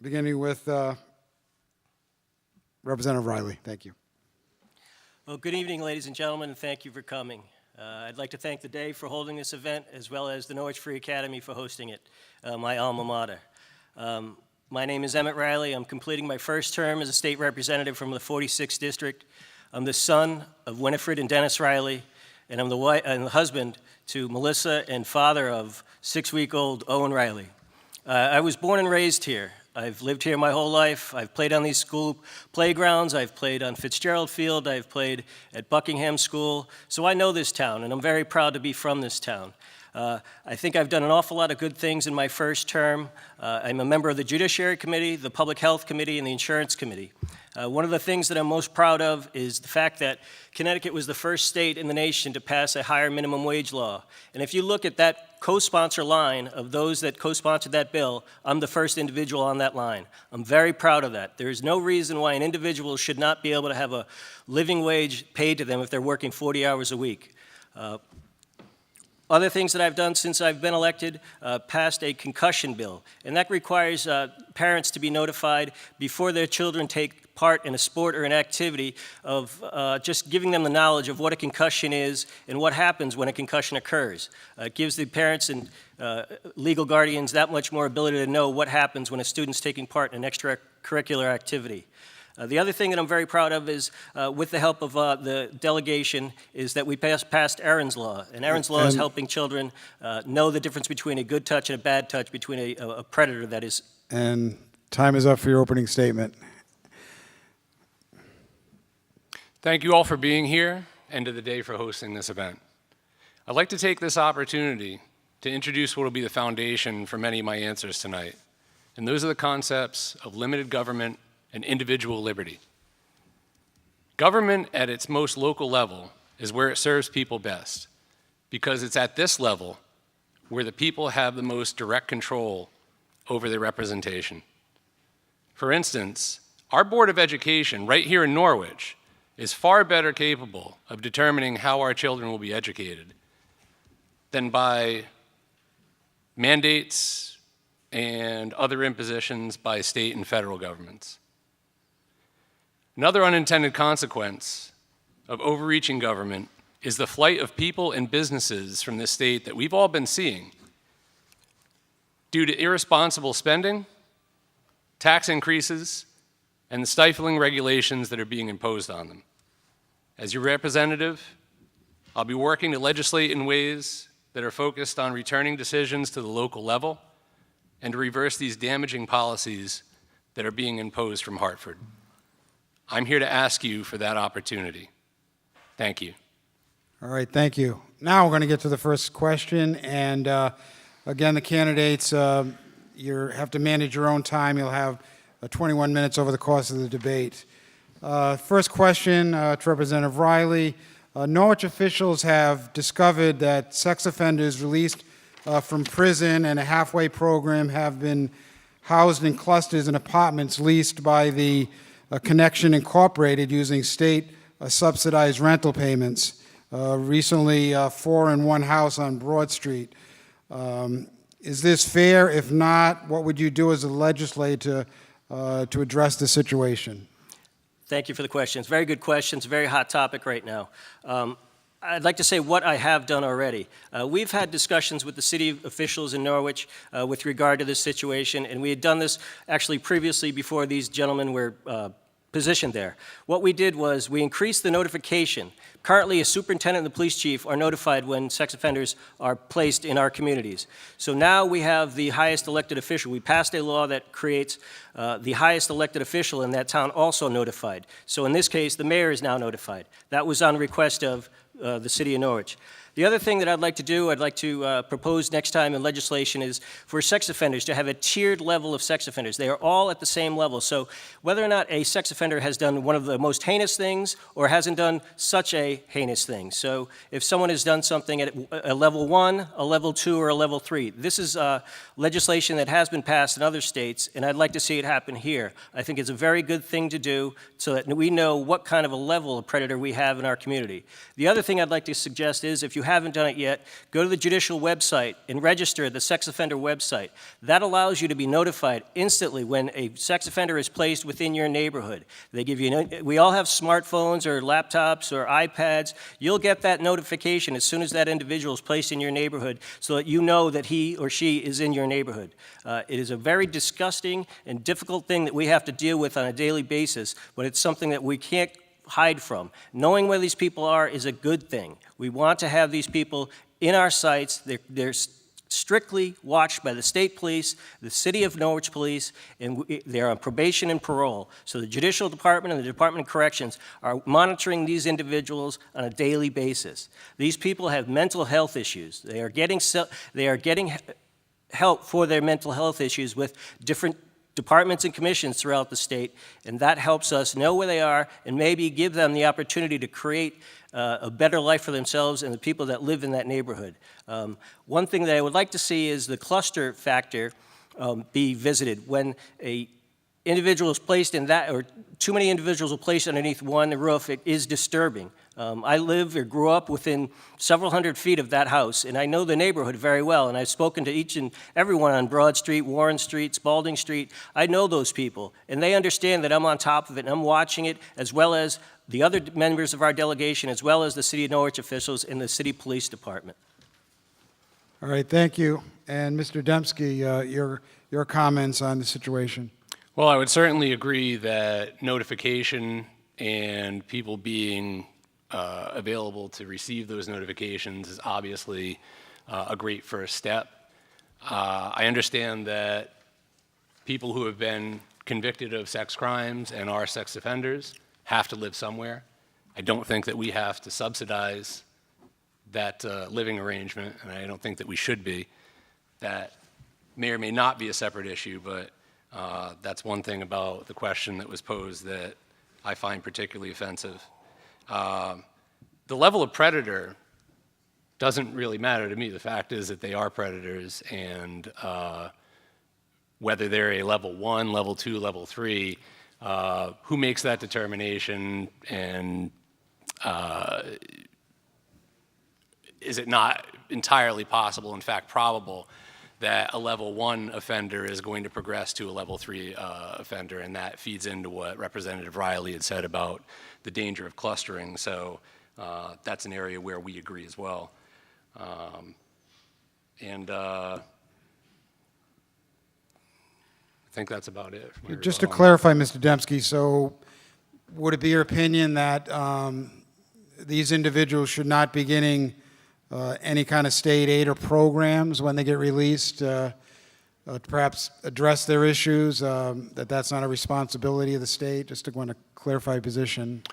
beginning with Representative Riley. Thank you. Well, good evening, ladies and gentlemen, and thank you for coming. I'd like to thank the Day for holding this event, as well as the Norwich Free Academy for hosting it, my alma mater. My name is Emmett Riley. I'm completing my first term as a state representative from the 46th District. I'm the son of Winifred and Dennis Riley, and I'm the husband to Melissa and father of 6-week-old Owen Riley. I was born and raised here. I've lived here my whole life. I've played on these school playgrounds. I've played on Fitzgerald Field. I've played at Buckingham School. So I know this town, and I'm very proud to be from this town. I think I've done an awful lot of good things in my first term. I'm a member of the Judiciary Committee, the Public Health Committee, and the Insurance Committee. One of the things that I'm most proud of is the fact that Connecticut was the first state in the nation to pass a higher minimum wage law. And if you look at that co-sponsor line of those that co-sponsored that bill, I'm the first individual on that line. I'm very proud of that. There is no reason why an individual should not be able to have a living wage paid to them if they're working 40 hours a week. Other things that I've done since I've been elected, passed a concussion bill, and that requires parents to be notified before their children take part in a sport or an activity of just giving them the knowledge of what a concussion is and what happens when a concussion occurs. It gives the parents and legal guardians that much more ability to know what happens when a student's taking part in an extracurricular activity. The other thing that I'm very proud of is, with the help of the delegation, is that we passed Aaron's Law. And Aaron's Law is helping children know the difference between a good touch and a bad touch, between a predator that is. And time is up for your opening statement. Thank you all for being here and to the Day for hosting this event. I'd like to take this opportunity to introduce what will be the foundation for many of my answers tonight. And those are the concepts of limited government and individual liberty. Government at its most local level is where it serves people best, because it's at this level where the people have the most direct control over their representation. For instance, our Board of Education right here in Norwich is far better capable of determining how our children will be educated than by mandates and other impositions by state and federal governments. Another unintended consequence of overreaching government is the flight of people and businesses from this state that we've all been seeing due to irresponsible spending, tax increases, and the stifling regulations that are being imposed on them. As your representative, I'll be working to legislate in ways that are focused on returning decisions to the local level and to reverse these damaging policies that are being imposed from Hartford. I'm here to ask you for that opportunity. Thank you. All right, thank you. Now we're going to get to the first question. And again, the candidates, you have to manage your own time. You'll have 21 minutes over the course of the debate. First question to Representative Riley. Norwich officials have discovered that sex offenders released from prison and a halfway program have been housed in clusters in apartments leased by the Connection Incorporated using state subsidized rental payments. Recently, 4 in one house on Broad Street. Is this fair? If not, what would you do as a legislator to address the situation? Thank you for the question. It's a very good question. It's a very hot topic right now. I'd like to say what I have done already. We've had discussions with the city officials in Norwich with regard to this situation, and we had done this actually previously before these gentlemen were positioned there. What we did was we increased the notification. Currently, a superintendent and the police chief are notified when sex offenders are placed in our communities. So now we have the highest elected official. We passed a law that creates the highest elected official in that town also notified. So in this case, the mayor is now notified. That was on request of the city of Norwich. The other thing that I'd like to do, I'd like to propose next time in legislation is for sex offenders to have a tiered level of sex offenders. They are all at the same level. So whether or not a sex offender has done one of the most heinous things or hasn't done such a heinous thing. So if someone has done something at a level 1, a level 2, or a level 3, this is legislation that has been passed in other states, and I'd like to see it happen here. I think it's a very good thing to do so that we know what kind of a level of predator we have in our community. The other thing I'd like to suggest is if you haven't done it yet, go to the judicial website and register at the sex offender website. That allows you to be notified instantly when a sex offender is placed within your neighborhood. They give you, we all have smartphones or laptops or iPads. You'll get that notification as soon as that individual is placed in your neighborhood so that you know that he or she is in your neighborhood. It is a very disgusting and difficult thing that we have to deal with on a daily basis, but it's something that we can't hide from. Knowing where these people are is a good thing. We want to have these people in our sites. They're strictly watched by the state police, the City of Norwich Police, and they're on probation and parole. So the Judicial Department and the Department of Corrections are monitoring these individuals on a daily basis. These people have mental health issues. They are getting help for their mental health issues with different departments and commissions throughout the state, and that helps us know where they are and maybe give them the opportunity to create a better life for themselves and the people that live in that neighborhood. One thing that I would like to see is the cluster factor be visited. When a individual is placed in that, or too many individuals are placed underneath one roof, it is disturbing. I live or grew up within several hundred feet of that house, and I know the neighborhood very well, and I've spoken to each and everyone on Broad Street, Warren Street, Spalding Street. I know those people, and they understand that I'm on top of it, and I'm watching it, as well as the other members of our delegation, as well as the City of Norwich officials and the City Police Department. All right, thank you. And Mr. Dembski, your comments on the situation. Well, I would certainly agree that notification and people being available to receive those notifications is obviously a great first step. I understand that people who have been convicted of sex crimes and are sex offenders have to live somewhere. I don't think that we have to subsidize that living arrangement, and I don't think that we should be. That may or may not be a separate issue, but that's one thing about the question that was posed that I find particularly offensive. The level of predator doesn't really matter to me. The fact is that they are predators, and whether they're a level 1, level 2, level 3, who makes that determination, and is it not entirely possible, in fact probable, that a level 1 offender is going to progress to a level 3 offender, and that feeds into what Representative Riley had said about the danger of clustering. So that's an area where we agree as well. I think that's about it. Just to clarify, Mr. Dembski, so would it be your opinion that these individuals should not be getting any kind of state aid or programs when they get released, to perhaps address their issues, that that's not a responsibility of the state? Just to want to clarify your position.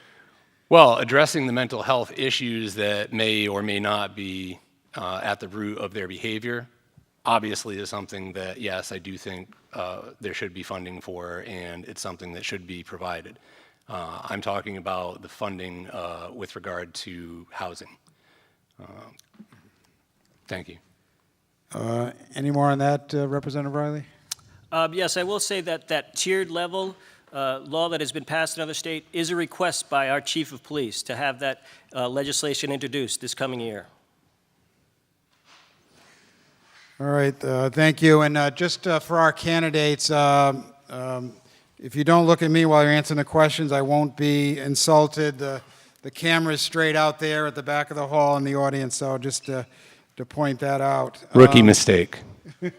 Well, addressing the mental health issues that may or may not be at the root of their behavior obviously is something that, yes, I do think there should be funding for, and it's something that should be provided. I'm talking about the funding with regard to housing. Thank you. Any more on that, Representative Riley? Yes, I will say that that tiered level law that has been passed in other states is a request by our chief of police to have that legislation introduced this coming year. All right, thank you. And just for our candidates, if you don't look at me while you're answering the questions, I won't be insulted. The camera's straight out there at the back of the hall in the audience, so just to point that out. Rookie mistake. This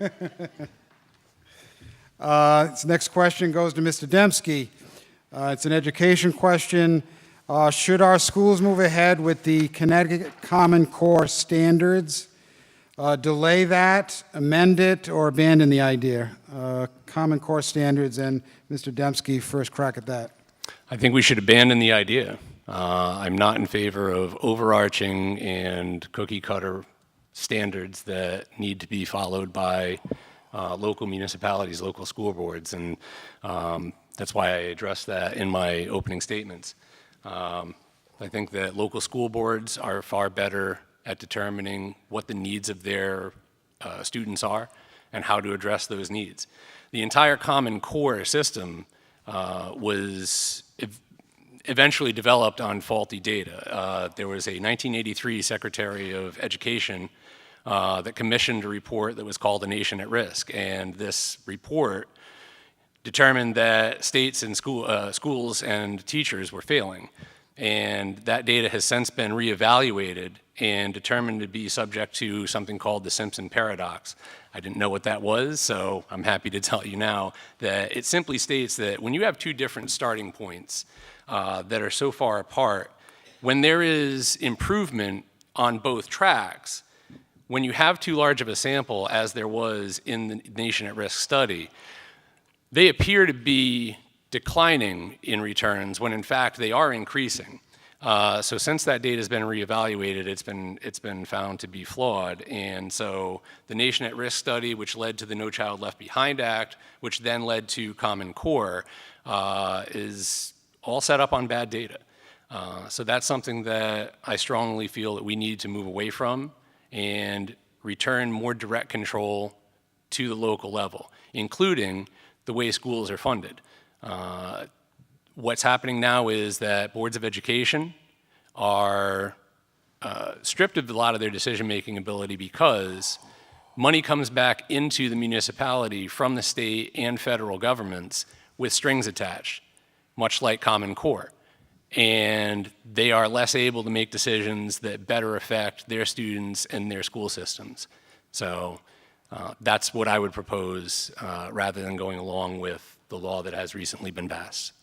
next question goes to Mr. Dembski. It's an education question. Should our schools move ahead with the Connecticut Common Core standards? Delay that, amend it, or abandon the idea? Common Core standards, and Mr. Dembski, first crack at that. I think we should abandon the idea. I'm not in favor of overarching and cookie-cutter standards that need to be followed by local municipalities, local school boards, and that's why I addressed that in my opening statements. I think that local school boards are far better at determining what the needs of their students are and how to address those needs. The entire Common Core system was eventually developed on faulty data. There was a 1983 Secretary of Education that commissioned a report that was called A Nation at Risk, and this report determined that states and schools and teachers were failing. And that data has since been reevaluated and determined to be subject to something called the Simpson paradox. I didn't know what that was, so I'm happy to tell you now that it simply states that when you have two different starting points that are so far apart, when there is improvement on both tracks, when you have too large of a sample, as there was in the Nation at Risk study, they appear to be declining in returns when in fact they are increasing. So since that data has been reevaluated, it's been found to be flawed. And so the Nation at Risk study, which led to the No Child Left Behind Act, which then led to Common Core, is all set up on bad data. So that's something that I strongly feel that we need to move away from and return more direct control to the local level, including the way schools are funded. What's happening now is that boards of education are stripped of a lot of their decision-making ability because money comes back into the municipality from the state and federal governments with strings attached, much like Common Core. And they are less able to make decisions that better affect their students and their school systems. So that's what I would propose rather than going along with the law that has recently been passed.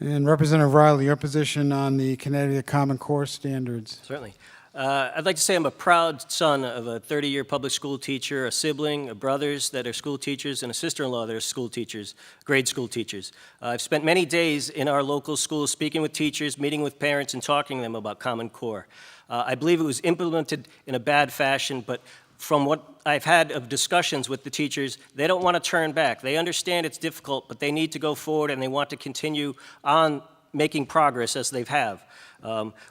And Representative Riley, your position on the Connecticut Common Core standards. Certainly. I'd like to say I'm a proud son of a 30-year public school teacher, a sibling, of brothers that are school teachers, and a sister-in-law that are school teachers, grade school teachers. I've spent many days in our local schools speaking with teachers, meeting with parents, and talking to them about Common Core. I believe it was implemented in a bad fashion, but from what I've had of discussions with the teachers, they don't want to turn back. They understand it's difficult, but they need to go forward and they want to continue on making progress as they have.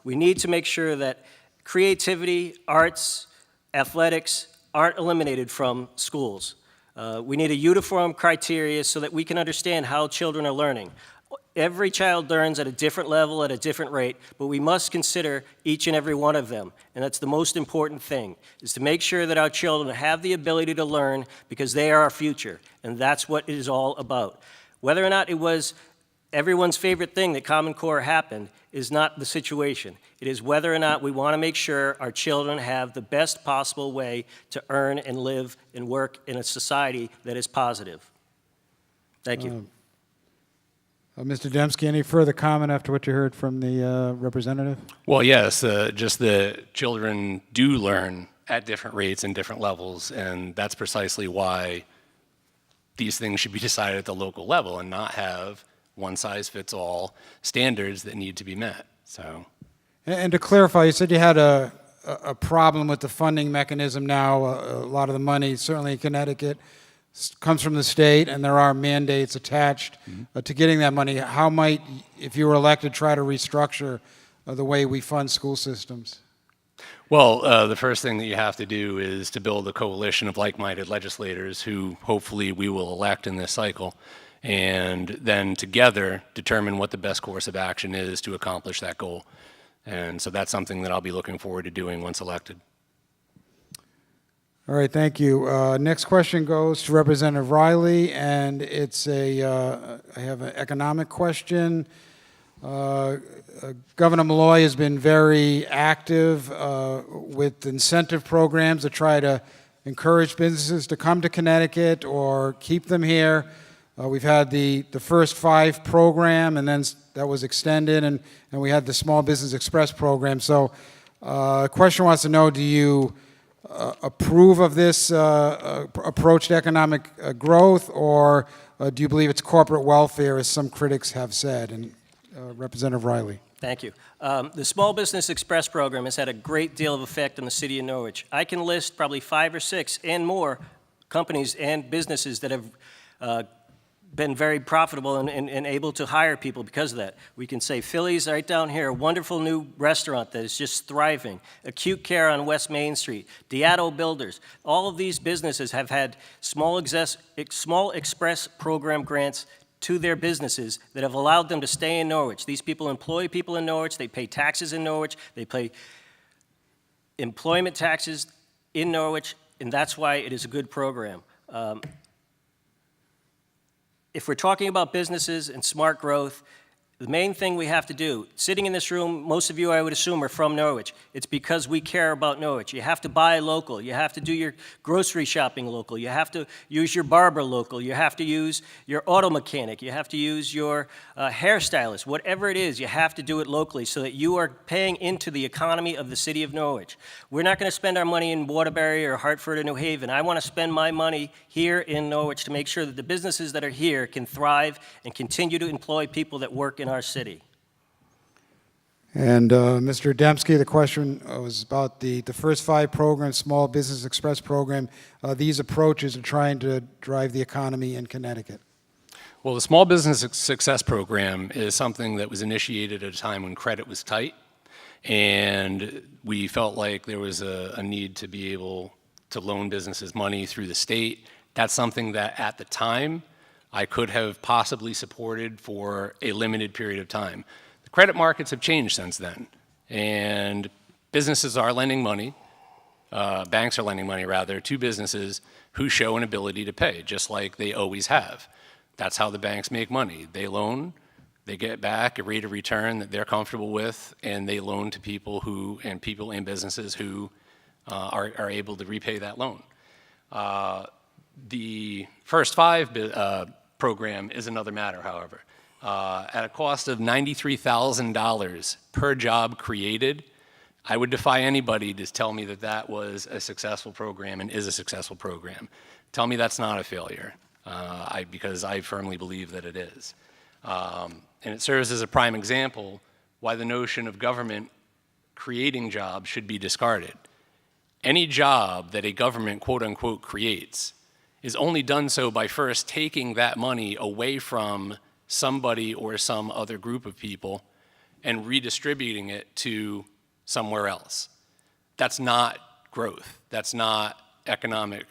We need to make sure that creativity, arts, athletics aren't eliminated from schools. We need a uniform criteria so that we can understand how children are learning. Every child learns at a different level, at a different rate, but we must consider each and every one of them. And that's the most important thing, is to make sure that our children have the ability to learn because they are our future. And that's what it is all about. Whether or not it was everyone's favorite thing that Common Core happened is not the situation. It is whether or not we want to make sure our children have the best possible way to earn and live and work in a society that is positive. Thank you. Mr. Dembski, any further comment after what you heard from the representative? Well, yes, just the children do learn at different rates and different levels, and that's precisely why these things should be decided at the local level and not have one-size-fits-all standards that need to be met. So, And to clarify, you said you had a problem with the funding mechanism now. A lot of the money, certainly in Connecticut, comes from the state, and there are mandates attached to getting that money. How might, if you were elected, try to restructure the way we fund school systems? well, the first thing that you have to do is to build a coalition of like-minded legislators who hopefully we will elect in this cycle, and then together determine what the best course of action is to accomplish that goal. And so that's something that I'll be looking forward to doing once elected. All right, thank you. Next question goes to Representative Riley, and it's I have an economic question. Governor Malloy has been very active with incentive programs to try to encourage businesses to come to Connecticut or keep them here. We've had the First Five program, and then that was extended, and we had the Small Business Express program. So the question wants to know, do you approve of this approach to economic growth, or do you believe it's corporate welfare, as some critics have said? And Representative Riley. Thank you. The Small Business Express program has had a great deal of effect in the city of Norwich. I can list probably 5 or 6 and more companies and businesses that have been very profitable and able to hire people because of that. We can say Philly's right down here, a wonderful new restaurant that is just thriving. Acute Care on West Main Street, Diato Builders. All of these businesses have had small express program grants to their businesses that have allowed them to stay in Norwich. These people employ people in Norwich, they pay taxes in Norwich, they pay employment taxes in Norwich, and that's why it is a good program. If we're talking about businesses and smart growth, the main thing we have to do, sitting in this room, most of you, I would assume, are from Norwich. It's because we care about Norwich. You have to buy local. You have to do your grocery shopping local. You have to use your barber local. You have to use your auto mechanic. You have to use your hairstylist. Whatever it is, you have to do it locally so that you are paying into the economy of the city of Norwich. We're not going to spend our money in Waterbury or Hartford or New Haven. I want to spend my money here in Norwich to make sure that the businesses that are here can thrive and continue to employ people that work in our city. And Mr. Dembski, the question was about the first 5 programs, Small Business Express program. These approaches are trying to drive the economy in Connecticut. Well, the Small Business Success Program is something that was initiated at a time when credit was tight, and we felt like there was a need to be able to loan businesses money through the state. That's something that at the time I could have possibly supported for a limited period of time. The credit markets have changed since then, and businesses are lending money, banks are lending money rather, to businesses who show an ability to pay, just like they always have. That's how the banks make money. They loan, they get back a rate of return that they're comfortable with, and they loan to people and businesses who are able to repay that loan. The first 5 program is another matter, however. At a cost of $93,000 per job created, I would defy anybody to tell me that that was a successful program and is a successful program. Tell me that's not a failure, because I firmly believe that it is. And it serves as a prime example why the notion of government creating jobs should be discarded. Any job that a government, quote unquote, creates is only done so by first taking that money away from somebody or some other group of people and redistributing it to somewhere else. That's not growth. That's not economic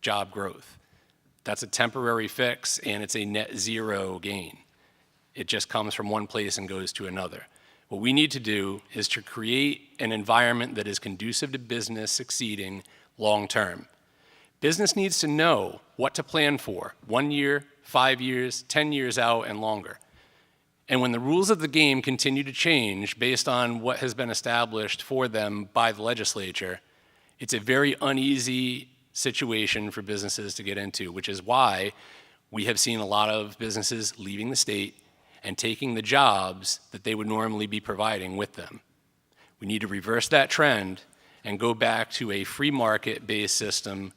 job growth. That's a temporary fix, and it's a net zero gain. It just comes from one place and goes to another. What we need to do is to create an environment that is conducive to business succeeding long term. Business needs to know what to plan for 1 year, 5 years, 10 years out, and longer. And when the rules of the game continue to change based on what has been established for them by the legislature, it's a very uneasy situation for businesses to get into, which is why we have seen a lot of businesses leaving the state and taking the jobs that they would normally be providing with them. We need to reverse that trend and go back to a free market-based system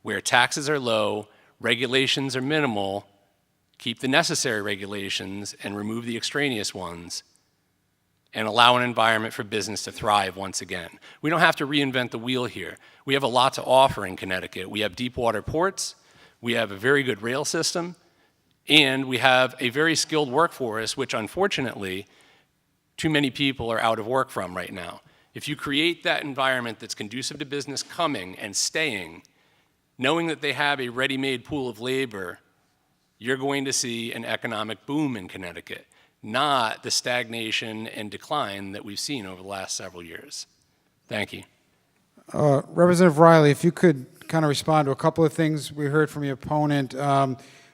where taxes are low, regulations are minimal, keep the necessary regulations and remove the extraneous ones, and allow an environment for business to thrive once again. We don't have to reinvent the wheel here. We have a lot to offer in Connecticut. We have deep water ports, we have a very good rail system, and we have a very skilled workforce, which unfortunately, too many people are out of work from right now. If you create that environment that's conducive to business coming and staying, knowing that they have a ready-made pool of labor, you're going to see an economic boom in Connecticut, not the stagnation and decline that we've seen over the last several years. Thank you. Representative Riley, if you could kind of respond to a couple of things we heard from your opponent.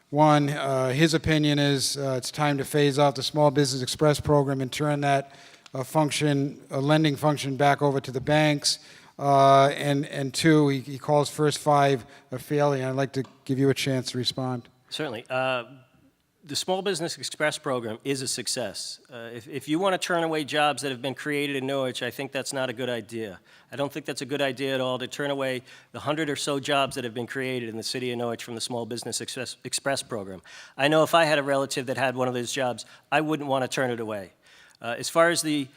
One, his opinion is it's time to phase out the Small Business Express program and turn that lending function back over to the banks. And 2, he calls first 5 a failure. I'd like to give you a chance to respond. Certainly. The Small Business Express program is a success. If you want to turn away jobs that have been created in Norwich, I think that's not a good idea. I don't think that's a good idea at all to turn away the 100 or so jobs that have been created in the city of Norwich from the Small Business Express program. I know if I had a relative that had one of those jobs, I wouldn't want to turn it away. As far as the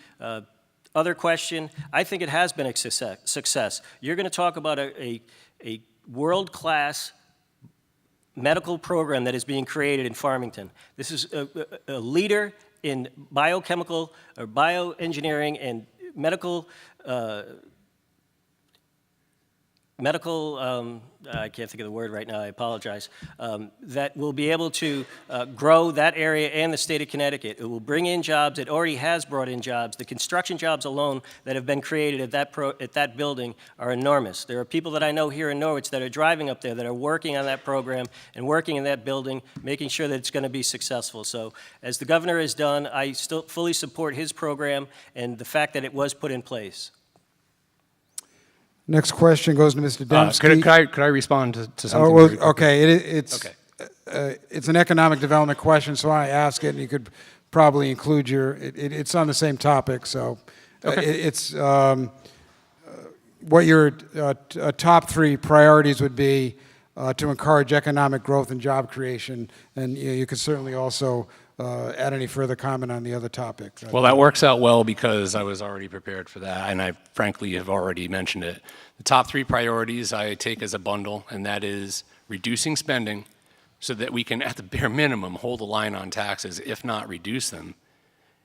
other question, I think it has been a success. You're going to talk about a world-class medical program that is being created in Farmington. This is a leader in biochemical or bioengineering and medical medical, I can't think of the word right now, I apologize, that will be able to grow that area and the state of Connecticut. It will bring in jobs. It already has brought in jobs. The construction jobs alone that have been created at that building are enormous. There are people that I know here in Norwich that are driving up there that are working on that program and working in that building, making sure that it's going to be successful. So as the governor has done, I still fully support his program and the fact that it was put in place. Next question goes to Mr. Dembski. Could I respond to something? Oh, well, very quickly? okay, it's, Okay. it's an economic development question, so I ask it, and you could probably include it's on the same topic, so. Okay. It's, what your top three priorities would be to encourage economic growth and job creation, and you could certainly also add any further comment on the other topic. Well, that works out well because I was already prepared for that, and I frankly have already mentioned it. The top three priorities I take as a bundle, and that is reducing spending so that we can, at the bare minimum, hold the line on taxes, if not reduce them,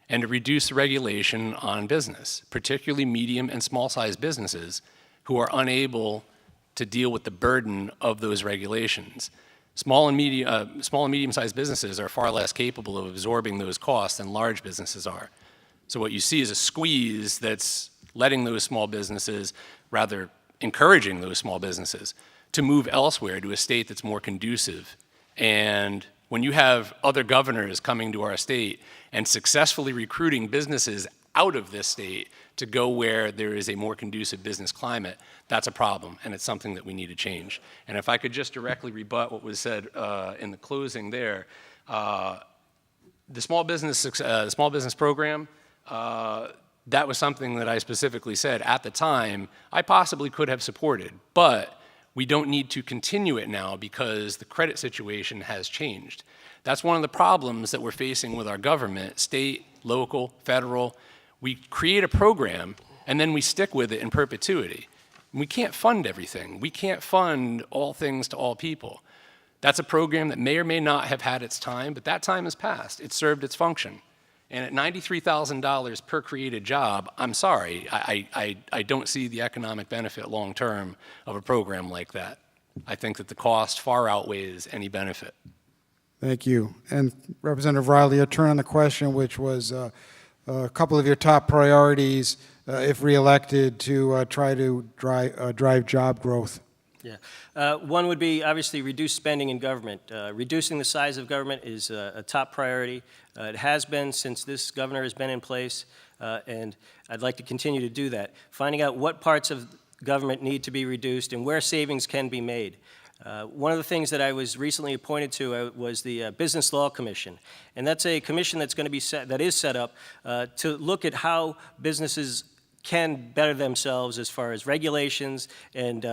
and to reduce the regulation on business, particularly medium and small-sized businesses who are unable to deal with the burden of those regulations. Small and medium-sized businesses are far less capable of absorbing those costs than large businesses are. So what you see is a squeeze that's letting those small businesses, rather encouraging those small businesses, to move elsewhere to a state that's more conducive. And when you have other governors coming to our state and successfully recruiting businesses out of this state to go where there is a more conducive business climate, that's a problem, and it's something that we need to change. And if I could just directly rebut what was said in the closing there, the small business program, that was something that I specifically said at the time I possibly could have supported, but we don't need to continue it now because the credit situation has changed. That's one of the problems that we're facing with our government, state, local, federal. We create a program and then we stick with it in perpetuity. We can't fund everything. We can't fund all things to all people. That's a program that may or may not have had its time, but that time has passed. It served its function. And at $93,000 per created job, I'm sorry, I don't see the economic benefit long-term of a program like that. I think that the cost far outweighs any benefit. Thank you. And Representative Riley, your turn on the question, which was a couple of your top priorities, if reelected, to try to drive job growth. Yeah. One would be obviously reduce spending in government. Reducing the size of government is a top priority. It has been since this governor has been in place, and I'd like to continue to do that. Finding out what parts of government need to be reduced and where savings can be made. One of the things that I was recently appointed to was the Business Law Commission, and that's a commission that's going to be that is set up to look at how businesses can better themselves as far as regulations and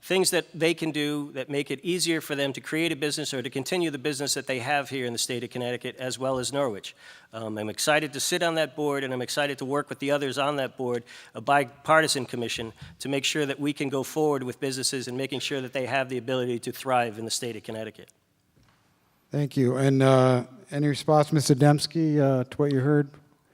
things that they can do that make it easier for them to create a business or to continue the business that they have here in the state of Connecticut as well as Norwich. I'm excited to sit on that board, and I'm excited to work with the others on that board, a bipartisan commission, to make sure that we can go forward with businesses and making sure that they have the ability to thrive in the state of Connecticut. Thank you. And any response, Mr. Dembski, to what you heard?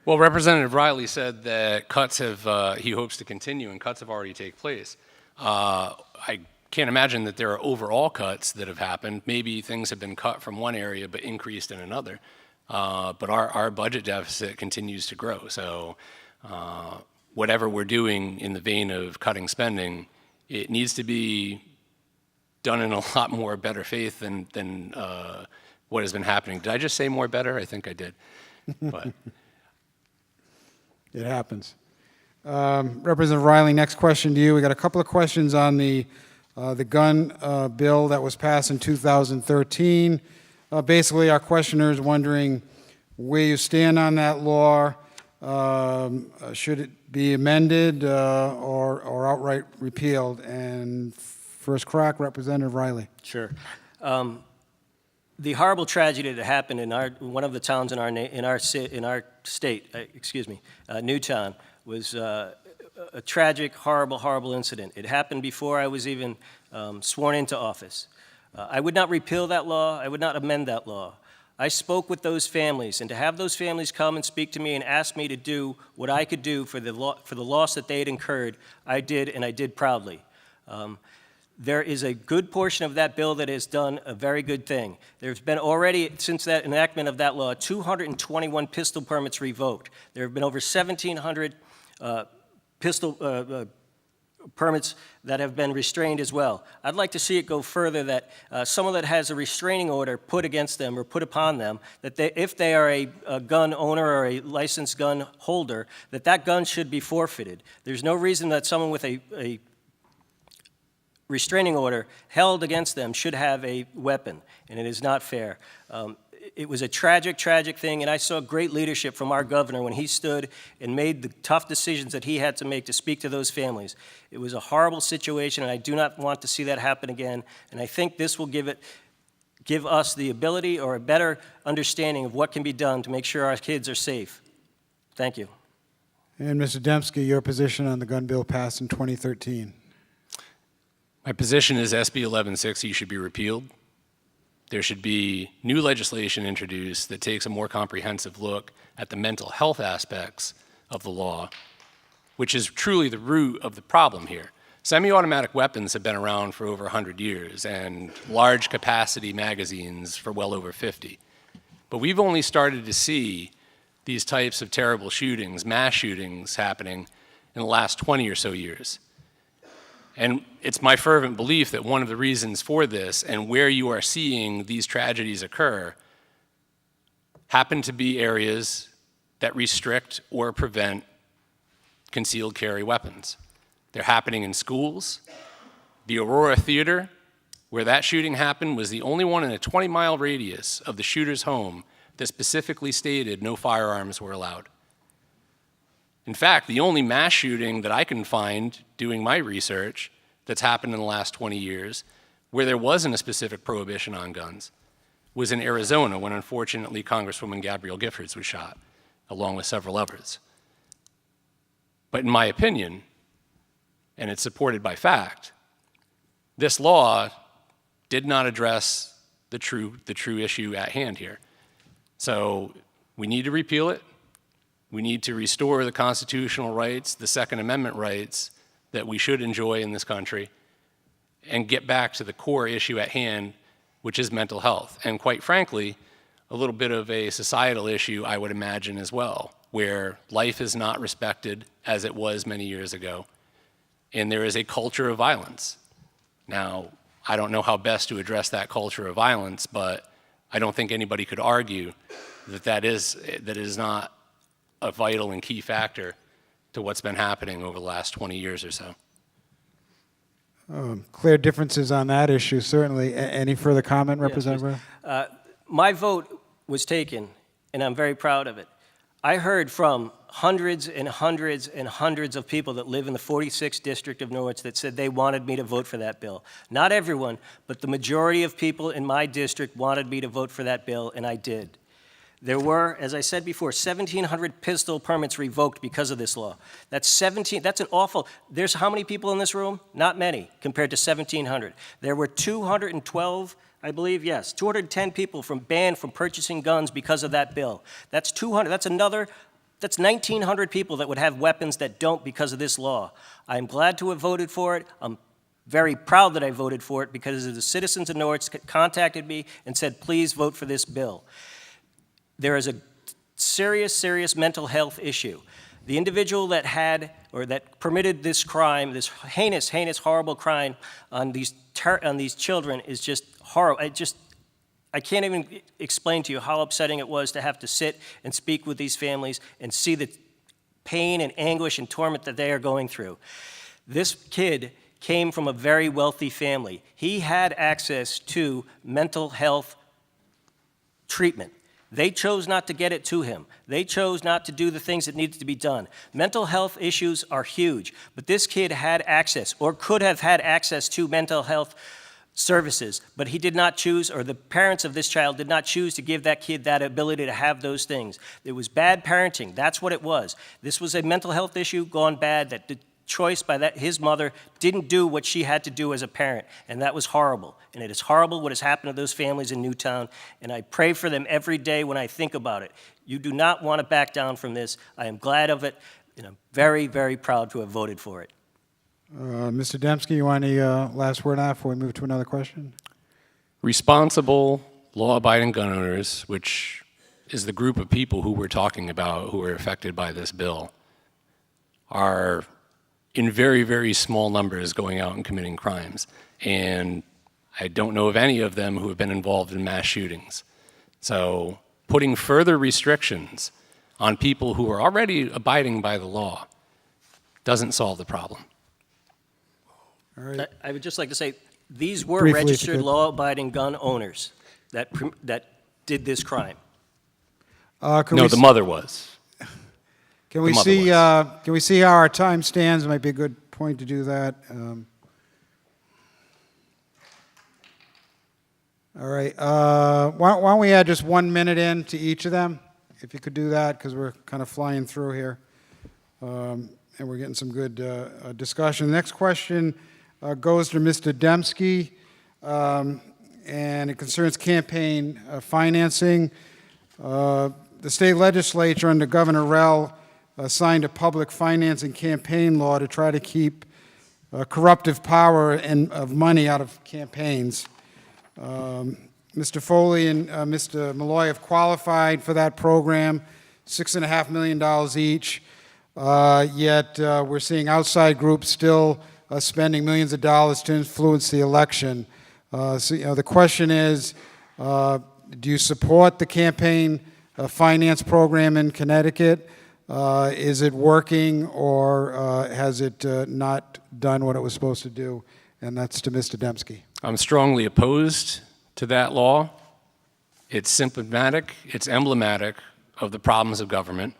Well, Representative Riley said that cuts have, he hopes to continue, and cuts have already taken place. I can't imagine that there are overall cuts that have happened. Maybe things have been cut from one area but increased in another. But our budget deficit continues to grow. So whatever we're doing in the vein of cutting spending, it needs to be done in a lot more better faith than what has been happening. Did I just say more better? I think I did. But It happens. Representative Riley, next question to you. We got a couple of questions on the gun bill that was passed in 2013. Basically, our questioner is wondering where you stand on that law. Should it be amended or outright repealed? And first crack, Representative Riley. Sure. The horrible tragedy that happened in one of the towns in our state, Newtown, was a tragic, horrible incident. It happened before I was even sworn into office. I would not repeal that law. I would not amend that law. I spoke with those families, and to have those families come and speak to me and ask me to do what I could do for the loss that they had incurred, I did, and I did proudly. there is a good portion of that bill that has done a very good thing. There's been already, since that enactment of that law, 221 pistol permits revoked. There have been over 1,700 pistol permits that have been restrained as well. I'd like to see it go further, that someone that has a restraining order put against them or put upon them, that if they are a gun owner or a licensed gun holder, that gun should be forfeited. There's no reason that someone with a restraining order held against them should have a weapon, and it is not fair. It was a tragic, tragic thing, and I saw great leadership from our governor when he stood and made the tough decisions that he had to make to speak to those families. It was a horrible situation, and I do not want to see that happen again, and I think this will give us the ability or a better understanding of what can be done to make sure our kids are safe. Thank you. And Mr. Dembski, your position on the gun bill passed in 2013. My position is SB 1160 should be repealed. There should be new legislation introduced that takes a more comprehensive look at the mental health aspects of the law, which is truly the root of the problem here. Semi-automatic weapons have been around for over 100 years, and large capacity magazines for well over 50. But we've only started to see these types of terrible shootings, mass shootings, happening in the last 20 or so years. And it's my fervent belief that one of the reasons for this and where you are seeing these tragedies occur happen to be areas that restrict or prevent concealed carry weapons. They're happening in schools. The Aurora Theater, where that shooting happened, was the only one in a 20-mile radius of the shooter's home that specifically stated no firearms were allowed. In fact, the only mass shooting that I can find doing my research that's happened in the last 20 years where there wasn't a specific prohibition on guns was in Arizona when, unfortunately, Congresswoman Gabrielle Giffords was shot, along with several others. But in my opinion, and it's supported by fact, this law did not address the true issue at hand here. So we need to repeal it. We need to restore the constitutional rights, the Second Amendment rights that we should enjoy in this country, and get back to the core issue at hand, which is mental health. And quite frankly, a little bit of a societal issue, I would imagine, as well, where life is not respected as it was many years ago, and there is a culture of violence. Now, I don't know how best to address that culture of violence, but I don't think anybody could argue that it is not a vital and key factor to what's been happening over the last 20 years or so. Clear differences on that issue, certainly. Any further comment, Representative? Yes, my vote was taken, and I'm very proud of it. I heard from hundreds and hundreds and hundreds of people that live in the 46th District of Norwich that said they wanted me to vote for that bill. Not everyone, but the majority of people in my district wanted me to vote for that bill, and I did. There were, as I said before, 1,700 pistol permits revoked because of this law. That's an awful, there's how many people in this room? Not many, compared to 1,700. There were 212, I believe, yes, 210 people banned from purchasing guns because of that bill. That's 200, that's 1,900 people that would have weapons that don't because of this law. I'm glad to have voted for it. I'm very proud that I voted for it because the citizens of Norwich contacted me and said, please vote for this bill. There is a serious, serious mental health issue. The individual that had or that permitted this crime, this heinous, heinous, horrible crime on these children is just horrible. I can't even explain to you how upsetting it was to have to sit and speak with these families and see the pain and anguish and torment that they are going through. This kid came from a very wealthy family. He had access to mental health treatment. They chose not to get it to him. They chose not to do the things that needed to be done. Mental health issues are huge, but this kid had access or could have had access to mental health services, but he did not choose, or the parents of this child did not choose to give that kid that ability to have those things. It was bad parenting. That's what it was. This was a mental health issue gone bad that the choice by his mother didn't do what she had to do as a parent, and that was horrible. And it is horrible what has happened to those families in Newtown, and I pray for them every day when I think about it. You do not want to back down from this. I am glad of it, and I'm very, very proud to have voted for it. Mr. Dembski, you want any last word on that before we move to another question? Responsible, law-abiding gun owners, which is the group of people who we're talking about who are affected by this bill, are in very, very small numbers going out and committing crimes. And I don't know of any of them who have been involved in mass shootings. So putting further restrictions on people who are already abiding by the law doesn't solve the problem. All right. I would just like to say, these were Briefly, if you registered could. law-abiding gun owners that did this crime. No, the mother was. Can we mother see? was. Can we see how our time stands? It might be a good point to do that. All right. Why don't we add just 1 minute in to each of them, if you could do that, because we're kind of flying through here, and we're getting some good discussion. The next question goes to Mr. Dembski, and it concerns campaign financing. The state legislature under Governor Rell signed a public financing campaign law to try to keep corruptive power of money out of campaigns. Mr. Foley and Mr. Malloy have qualified for that program, $6.5 million each, yet we're seeing outside groups still spending millions of dollars to influence the election. So, the question is, do you support the campaign finance program in Connecticut? Is it working, or has it not done what it was supposed to do? And that's to Mr. Dembski. I'm strongly opposed to that law. It's symptomatic, it's emblematic of the problems of government.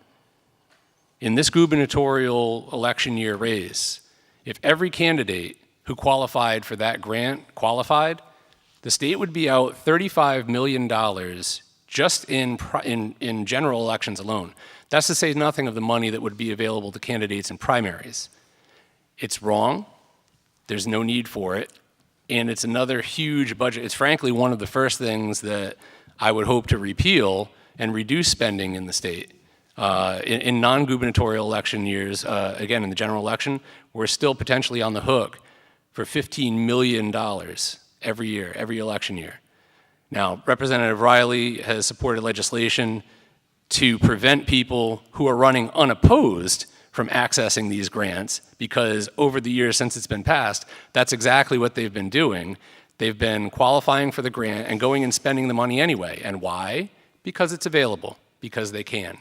In this gubernatorial election year race, if every candidate who qualified for that grant qualified, the state would be out $35 million just in general elections alone. That's to say nothing of the money that would be available to candidates in primaries. It's wrong. There's no need for it. And it's another huge budget. It's frankly one of the first things that I would hope to repeal and reduce spending in the state. In non-gubernatorial election years, again, in the general election, we're still potentially on the hook for $15 million every year, every election year. Now, Representative Riley has supported legislation to prevent people who are running unopposed from accessing these grants, because over the years since it's been passed, that's exactly what they've been doing. They've been qualifying for the grant and going and spending the money anyway. And why? Because it's available, because they can.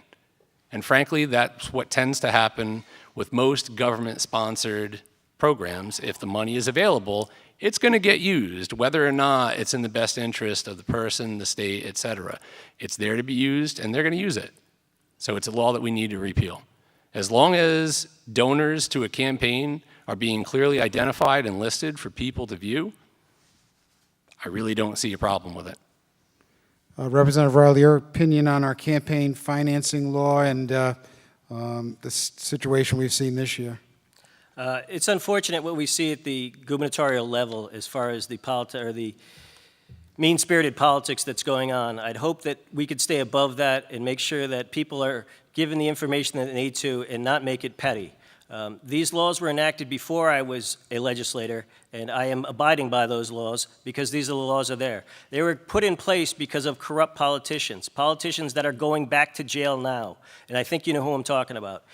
And frankly, that's what tends to happen with most government-sponsored programs. If the money is available, it's going to get used, whether or not it's in the best interest of the person, the state, et cetera. It's there to be used, and they're going to use it. So it's a law that we need to repeal. As long as donors to a campaign are being clearly identified and listed for people to view, I really don't see a problem with it. Representative Riley, your opinion on our campaign financing law and the situation we've seen this year? It's unfortunate what we see at the gubernatorial level as far as the mean-spirited politics that's going on. I'd hope that we could stay above that and make sure that people are given the information that they need to and not make it petty. These laws were enacted before I was a legislator, and I am abiding by those laws because these are the laws are there. They were put in place because of corrupt politicians that are going back to jail now, and I think you know who I'm talking about.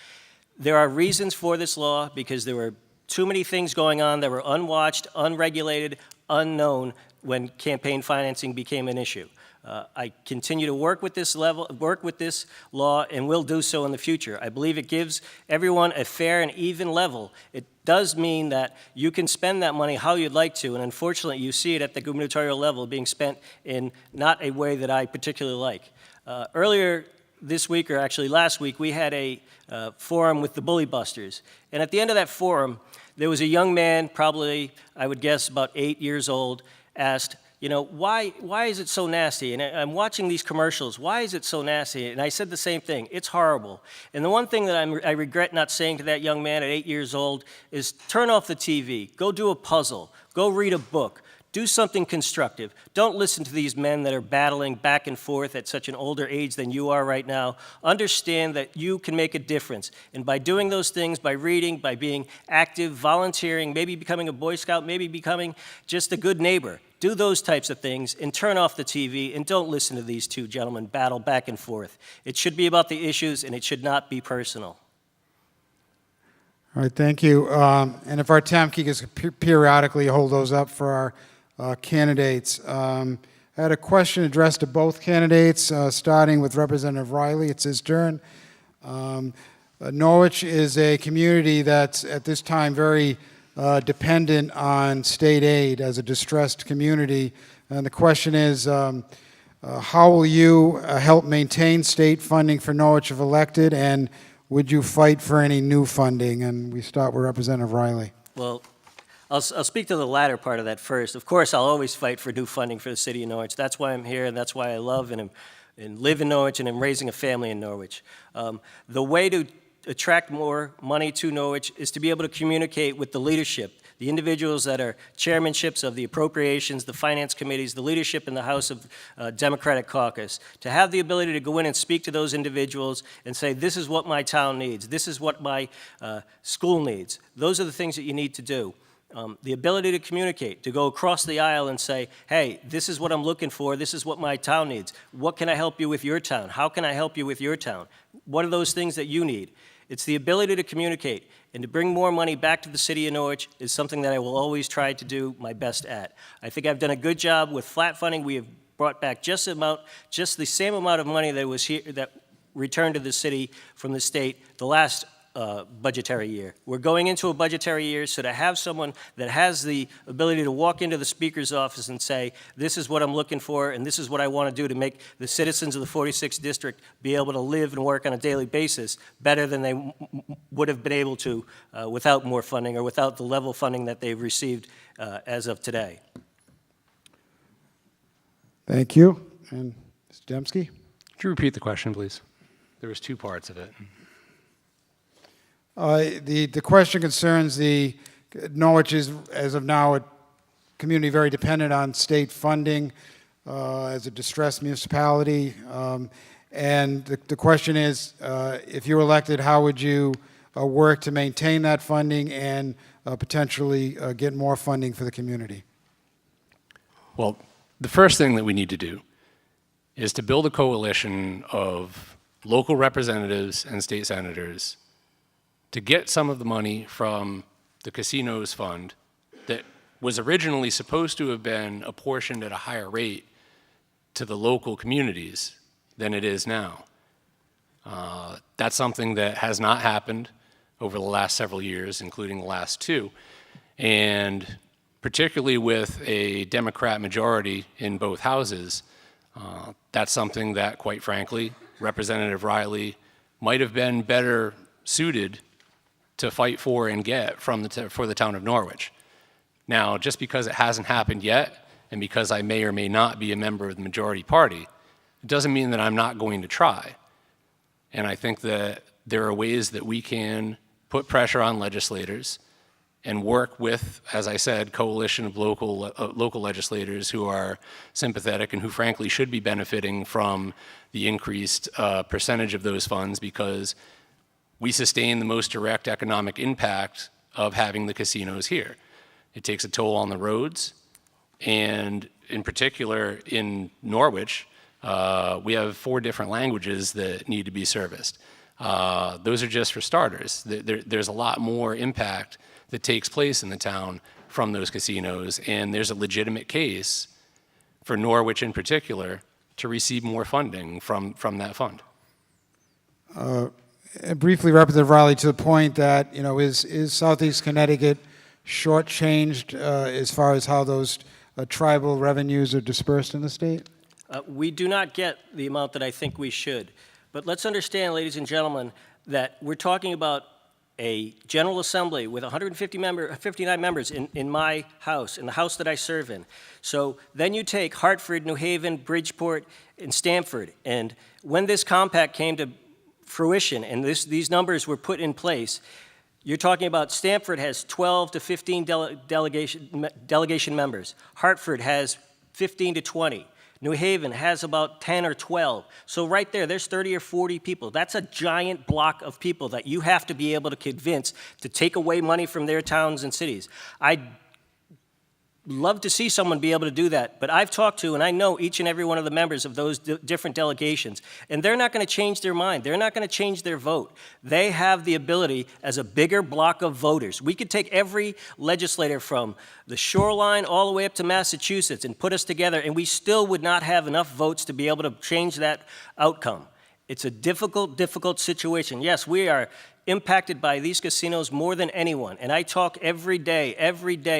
There are reasons for this law because there were too many things going on that were unwatched, unregulated, unknown when campaign financing became an issue. I continue to work with this law, and will do so in the future. I believe it gives everyone a fair and even level. It does mean that you can spend that money how you'd like to, and unfortunately you see it at the gubernatorial level being spent in not a way that I particularly like. Earlier this week, or actually last week, we had a forum with the Bully Busters, and at the end of that forum, there was a young man, probably, I would guess, about 8 years old, asked, you know, why is it so nasty? And I'm watching these commercials. Why is it so nasty? And I said the same thing. It's horrible. And the one thing that I regret not saying to that young man at 8 years old is turn off the TV. Go do a puzzle. Go read a book. Do something constructive. Don't listen to these men that are battling back and forth at such an older age than you are right now. Understand that you can make a difference. And by doing those things, by reading, by being active, volunteering, maybe becoming a Boy Scout, maybe becoming just a good neighbor, do those types of things and turn off the TV and don't listen to these two gentlemen battle back and forth. It should be about the issues and it should not be personal. All right, thank you. And if our town could periodically hold those up for our candidates. I had a question addressed to both candidates, starting with Representative Riley. It's his turn. Norwich is a community that's at this time very dependent on state aid as a distressed community. And the question is, how will you help maintain state funding for Norwich if elected, and would you fight for any new funding? And we start with Representative Riley. Well, I'll speak to the latter part of that first. Of course, I'll always fight for new funding for the city of Norwich. That's why I'm here, and that's why I love and live in Norwich, and I'm raising a family in Norwich. The way to attract more money to Norwich is to be able to communicate with the leadership, the individuals that are chairmanships of the appropriations, the finance committees, the leadership in the House of Democratic Caucus, to have the ability to go in and speak to those individuals and say, this is what my town needs, this is what my school needs. Those are the things that you need to do. The ability to communicate, to go across the aisle and say, hey, this is what I'm looking for, this is what my town needs. What can I help you with your town? How can I help you with your town? What are those things that you need? It's the ability to communicate and to bring more money back to the city of Norwich is something that I will always try to do my best at. I think I've done a good job with flat funding. We have brought back just the same amount of money that was here, that returned to the city from the state the last budgetary year. We're going into a budgetary year, so to have someone that has the ability to walk into the Speaker's office and say, this is what I'm looking for, and this is what I want to do to make the citizens of the 46th District be able to live and work on a daily basis better than they would have been able to without more funding or without the level of funding that they've received as of today. Thank you. And Mr. Dembski? Could you repeat the question, please? There was two parts of it. The question concerns Norwich is, as of now, a community very dependent on state funding as a distressed municipality. And the question is, if you're elected, how would you work to maintain that funding and potentially get more funding for the community? Well, the first thing that we need to do is to build a coalition of local representatives and state senators to get some of the money from the casinos fund that was originally supposed to have been apportioned at a higher rate to the local communities than it is now. That's something that has not happened over the last several years, including the last two. And particularly with a Democrat majority in both houses, that's something that, quite frankly, Representative Riley might have been better suited to fight for and get from for the town of Norwich. Now, just because it hasn't happened yet, and because I may or may not be a member of the majority party, it doesn't mean that I'm not going to try. And I think that there are ways that we can put pressure on legislators and work with, as I said, coalition of local legislators who are sympathetic and who frankly should be benefiting from the increased percentage of those funds, because we sustain the most direct economic impact of having the casinos here. It takes a toll on the roads, and in particular in Norwich, we have 4 different languages that need to be serviced. Those are just for starters. There's a lot more impact that takes place in the town from those casinos, and there's a legitimate case for Norwich in particular to receive more funding from that fund. Briefly, Representative Riley, to the point that, is Southeast Connecticut shortchanged as far as how those tribal revenues are dispersed in the state? We do not get the amount that I think we should. But let's understand, ladies and gentlemen, that we're talking about a General Assembly with 59 members in my house, in the house that I serve in. So then you take Hartford, New Haven, Bridgeport, and Stamford. And when this compact came to fruition and these numbers were put in place, You're talking about Stamford has 12 to 15 delegation members. Hartford has 15 to 20. New Haven has about 10 or 12. So right there, there's 30 or 40 people. That's a giant block of people that you have to be able to convince to take away money from their towns and cities. I'd love to see someone be able to do that, but I've talked to and I know each and every one of the members of those different delegations, and they're not going to change their mind. They're not going to change their vote. They have the ability as a bigger block of voters. We could take every legislator from the shoreline all the way up to Massachusetts and put us together, and we still would not have enough votes to be able to change that outcome. It's a difficult, difficult situation. Yes, we are impacted by these casinos more than anyone, and I talk every day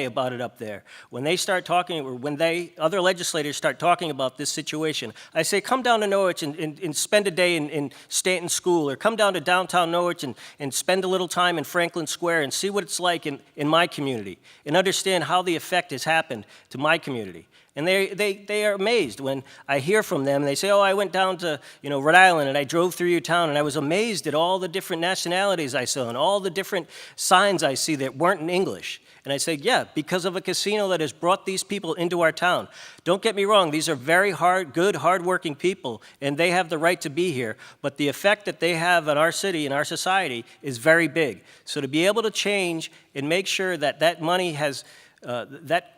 about it up there. When they start talking, or when other legislators start talking about this situation, I say, come down to Norwich and spend a day in Stanton School, or come down to downtown Norwich and spend a little time in Franklin Square and see what it's like in my community, and understand how the effect has happened to my community. And they are amazed when I hear from them. They say, oh, I went down to Rhode Island and I drove through your town and I was amazed at all the different nationalities I saw and all the different signs I see that weren't in English. And I say, yeah, because of a casino that has brought these people into our town. Don't get me wrong, these are very good, hardworking people, and they have the right to be here. But the effect that they have on our city and our society is very big. So to be able to change and make sure that that money has, that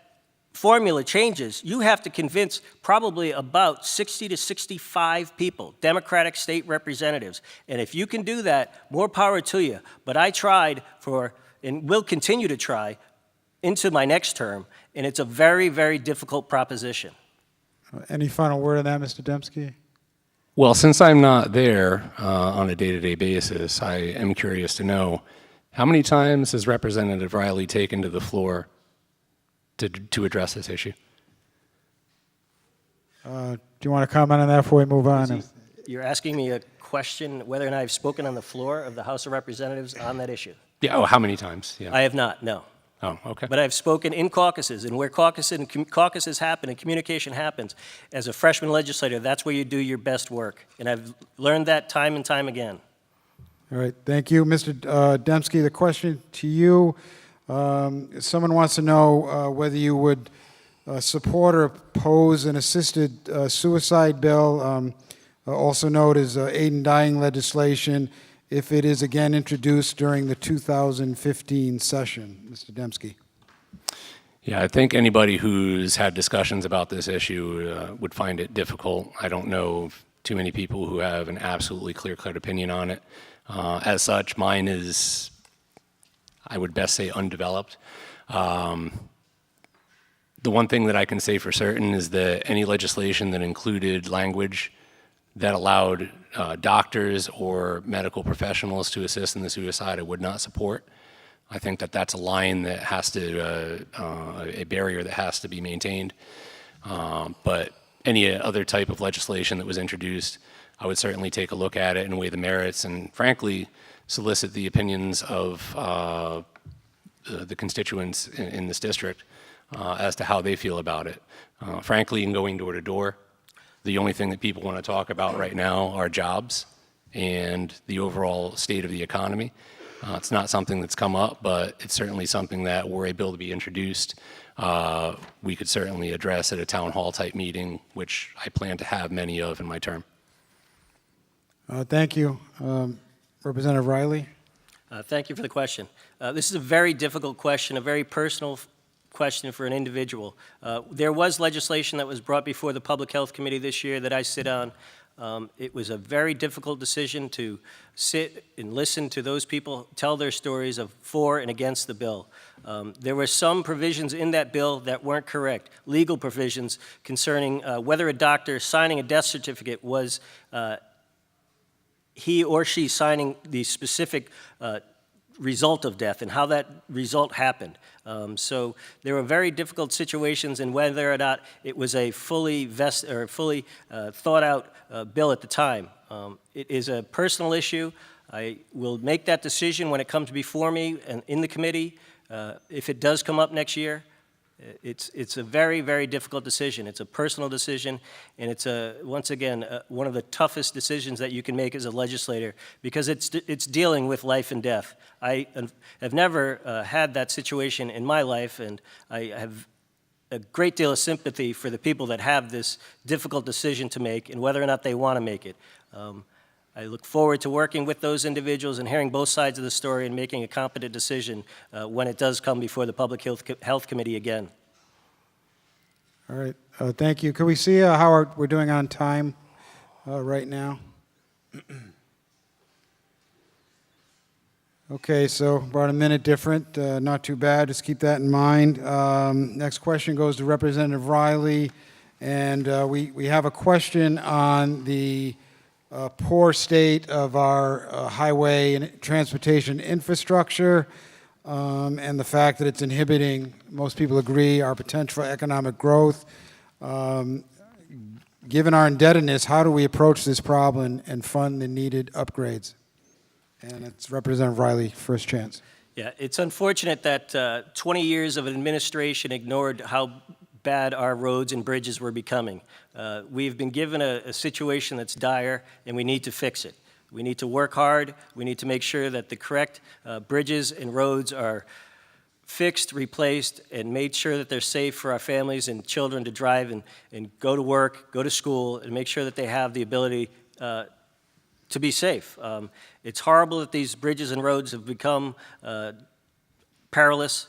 formula changes, you have to convince probably about 60 to 65 people, Democratic state representatives. And if you can do that, more power to you. But I tried and will continue to try into my next term, and it's a very, very difficult proposition. Any final word on that, Mr. Dembski? Well, since I'm not there on a day-to-day basis, I am curious to know, how many times has Representative Riley taken to the floor to address this issue? Do you want to comment on that before we move on? You're asking me a question whether or not I've spoken on the floor of the House of Representatives on that issue? Yeah. Oh, how many times? Yeah. I have not, no. Oh, okay. But I've spoken in caucuses, and where caucuses happen and communication happens, as a freshman legislator, that's where you do your best work. And I've learned that time and time again. All right, thank you. Mr. Dembski, the question to you, someone wants to know whether you would support or oppose an assisted suicide bill, also known as aid in dying legislation, if it is again introduced during the 2015 session. Mr. Dembski. Yeah, I think anybody who's had discussions about this issue would find it difficult. I don't know too many people who have an absolutely clear-cut opinion on it. As such, mine is, I would best say, undeveloped. The one thing that I can say for certain is that any legislation that included language that allowed doctors or medical professionals to assist in the suicide, I would not support. I think that that's a line that has to, a barrier that has to be maintained. But any other type of legislation that was introduced, I would certainly take a look at it and weigh the merits and, frankly, solicit the opinions of the constituents in this district as to how they feel about it. Frankly, in going door to door, the only thing that people want to talk about right now are jobs and the overall state of the economy. It's not something that's come up, but it's certainly something that, were a bill to be introduced, we could certainly address at a town hall type meeting, which I plan to have many of in my term. Thank you. Representative Riley? Thank you for the question. This is a very difficult question, a very personal question for an individual. There was legislation that was brought before the Public Health Committee this year that I sit on. It was a very difficult decision to sit and listen to those people tell their stories of for and against the bill. There were some provisions in that bill that weren't correct, legal provisions concerning whether a doctor signing a death certificate was he or she signing the specific result of death and how that result happened. So there were very difficult situations in whether or not it was a fully thought out bill at the time. It is a personal issue. I will make that decision when it comes before me and in the committee. If it does come up next year, It's a very, very difficult decision. It's a personal decision, and it's once again one of the toughest decisions that you can make as a legislator, because it's dealing with life and death. I have never had that situation in my life, and I have a great deal of sympathy for the people that have this difficult decision to make and whether or not they want to make it. I look forward to working with those individuals and hearing both sides of the story and making a competent decision when it does come before the Public Health Committee again. All right, thank you. Could we see how we're doing on time right now? Okay, so about a minute different, not too bad, just keep that in mind. Next question goes to Representative Riley, and we have a question on the poor state of our highway and transportation infrastructure, and the fact that it's inhibiting, most people agree, our potential for economic growth. Given our indebtedness, how do we approach this problem and fund the needed upgrades? And it's Representative Riley, first chance. Yeah, it's unfortunate that 20 years of administration ignored how bad our roads and bridges were becoming. We've been given a situation that's dire, and we need to fix it. We need to work hard. We need to make sure that the correct bridges and roads are fixed, replaced, and made sure that they're safe for our families and children to drive and go to work, go to school, and make sure that they have the ability to be safe. It's horrible that these bridges and roads have become perilous.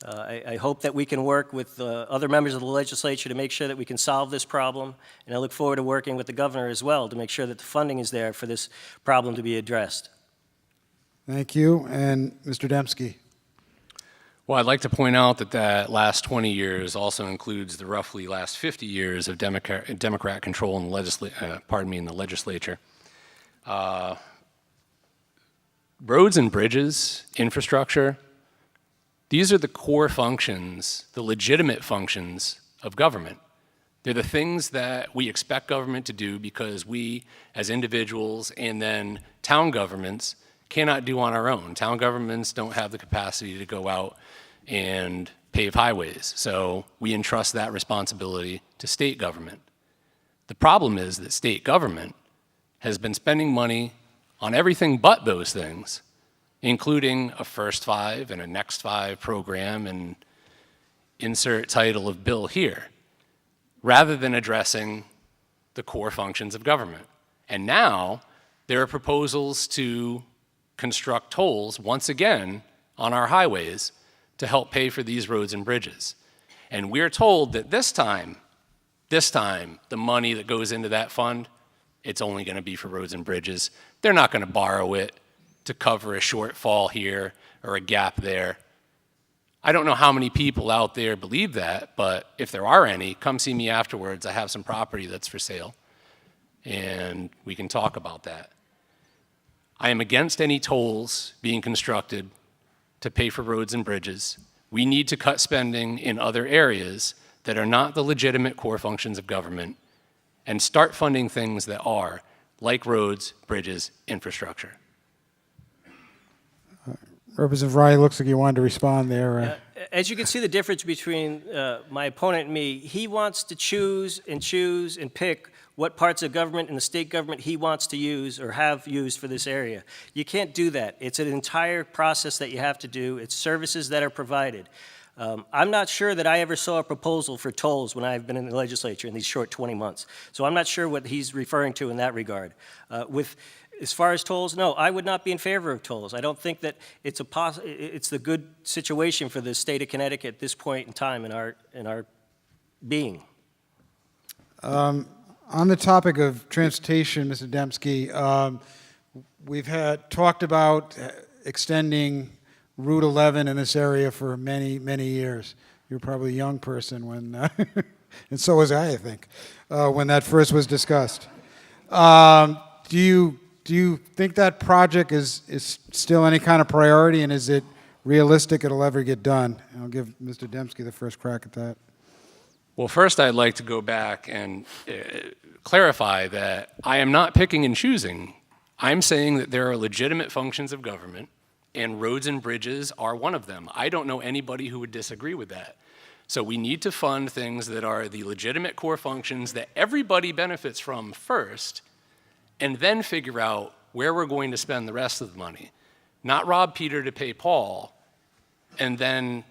I hope that we can work with other members of the legislature to make sure that we can solve this problem, and I look forward to working with the governor as well to make sure that the funding is there for this problem to be addressed. Thank you. And Mr. Dembski. Well, I'd like to point out that that last 20 years also includes the roughly last 50 years of Democrat control in the in the legislature. Roads and bridges, infrastructure, these are the core functions, the legitimate functions of government. They're the things that we expect government to do because we, as individuals, and then town governments, cannot do on our own. Town governments don't have the capacity to go out and pave highways, so we entrust that responsibility to state government. The problem is that state government has been spending money on everything but those things, including a First Five and a Next Five program and insert title of bill here, rather than addressing the core functions of government. And now there are proposals to construct tolls once again on our highways to help pay for these roads and bridges. And we're told that this time, the money that goes into that fund, it's only going to be for roads and bridges. They're not going to borrow it to cover a shortfall here or a gap there. I don't know how many people out there believe that, but if there are any, come see me afterwards. I have some property that's for sale, and we can talk about that. I am against any tolls being constructed to pay for roads and bridges. We need to cut spending in other areas that are not the legitimate core functions of government and start funding things that are, like roads, bridges, infrastructure. Representative Riley, looks like you wanted to respond there. As you can see the difference between my opponent and me, he wants to choose and pick what parts of government and the state government he wants to use or have used for this area. You can't do that. It's an entire process that you have to do. It's services that are provided. I'm not sure that I ever saw a proposal for tolls when I've been in the legislature in these short 20 months. So I'm not sure what he's referring to in that regard. As far as tolls, no, I would not be in favor of tolls. I don't think that it's the good situation for the state of Connecticut at this point in time in our being. On the topic of transportation, Mr. Dembski, we've talked about extending Route 11 in this area for many, many years. You're probably a young person when, and so was I think, when that first was discussed. Do you think that project is still any kind of priority, and is it realistic it'll ever get done? I'll give Mr. Dembski the first crack at that. Well, first I'd like to go back and clarify that I am not picking and choosing. I'm saying that there are legitimate functions of government, and roads and bridges are one of them. I don't know anybody who would disagree with that. So we need to fund things that are the legitimate core functions that everybody benefits from first, and then figure out where we're going to spend the rest of the money. Not rob Peter to pay Paul, and then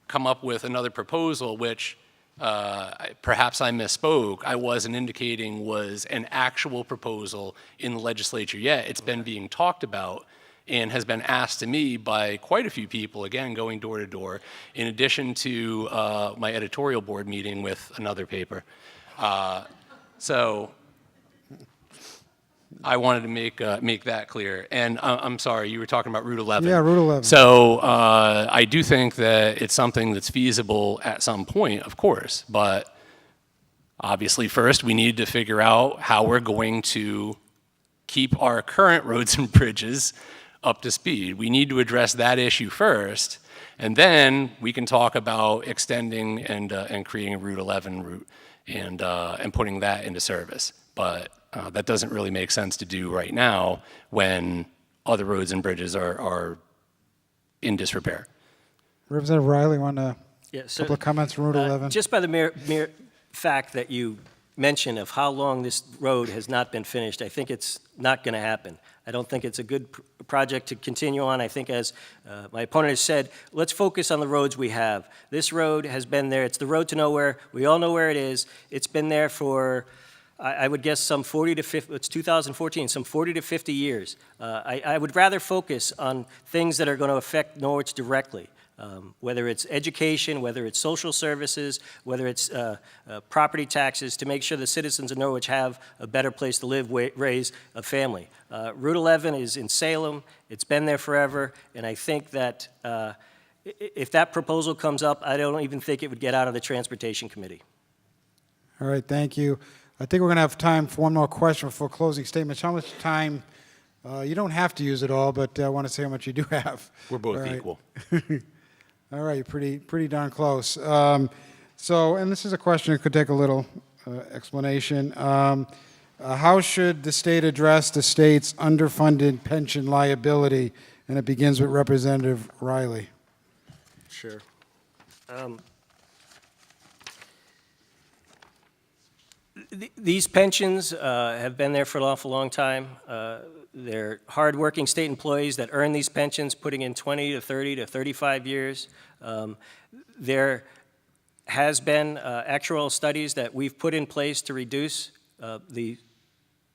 come up with another proposal, which perhaps I misspoke. I wasn't indicating was an actual proposal in the legislature yet. It's been being talked about and has been asked to me by quite a few people, again, going door to door, in addition to my editorial board meeting with another paper. So I wanted to make that clear. And I'm sorry, you were talking about Route 11. Yeah, Route 11. So I do think that it's something that's feasible at some point, of course. But obviously, first, we need to figure out how we're going to keep our current roads and bridges up to speed. We need to address that issue first, and then we can talk about extending and creating a Route 11 route and putting that into service. But that doesn't really make sense to do right now when other roads and bridges are in disrepair. Representative Riley, want a Yeah, couple of comments from Route 11? Just by the mere fact that you mention of how long this road has not been finished, I think it's not going to happen. I don't think it's a good project to continue on. I think, as my opponent has said, let's focus on the roads we have. This road has been there. It's the road to nowhere. We all know where it is. It's been there for, I would guess, some 40 to 50, it's 2014, some 40 to 50 years. I would rather focus on things that are going to affect Norwich directly. Whether it's education, whether it's social services, whether it's property taxes, to make sure the citizens of Norwich have a better place to live, raise a family. Route 11 is in Salem. It's been there forever, and I think that if that proposal comes up, I don't even think it would get out of the Transportation Committee. All right, thank you. I think we're going to have time for one more question before closing statements. How much time? You don't have to use it all, but I want to say how much you do have. We're both All right. equal. All right, pretty darn close. So, and this is a question that could take a little explanation. How should the state address the state's underfunded pension liability? And it begins with Representative Riley. Sure. These pensions have been there for an awful long time. They're hardworking state employees that earn these pensions, putting in 20 to 30 to 35 years. There has been actuarial studies that we've put in place to reduce the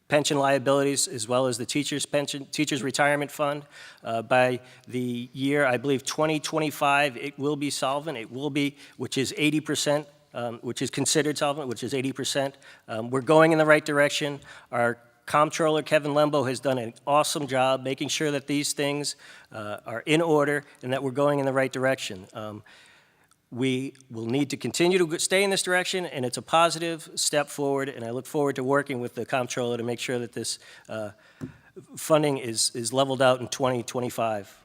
pension liabilities, as well as the teachers retirement fund. By the year, I believe 2025, it will be solvent. It will be, which is 80%. Which is considered solvent, which is 80%. We're going in the right direction. Our comptroller, Kevin Lembo, has done an awesome job making sure that these things are in order and that we're going in the right direction. We will need to continue to stay in this direction, and it's a positive step forward, and I look forward to working with the comptroller to make sure that this funding is leveled out in 2025.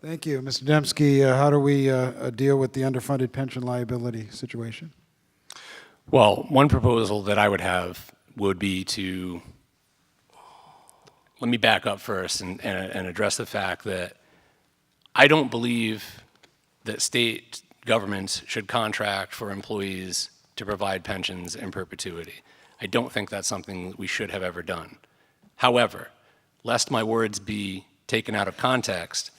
Thank you. Mr. Dembski, how do we deal with the underfunded pension liability situation? Well, one proposal that I would have would be to, let me back up first and address the fact that I don't believe that state governments should contract for employees to provide pensions in perpetuity. I don't think that's something that we should have ever done. However, lest my words be taken out of context,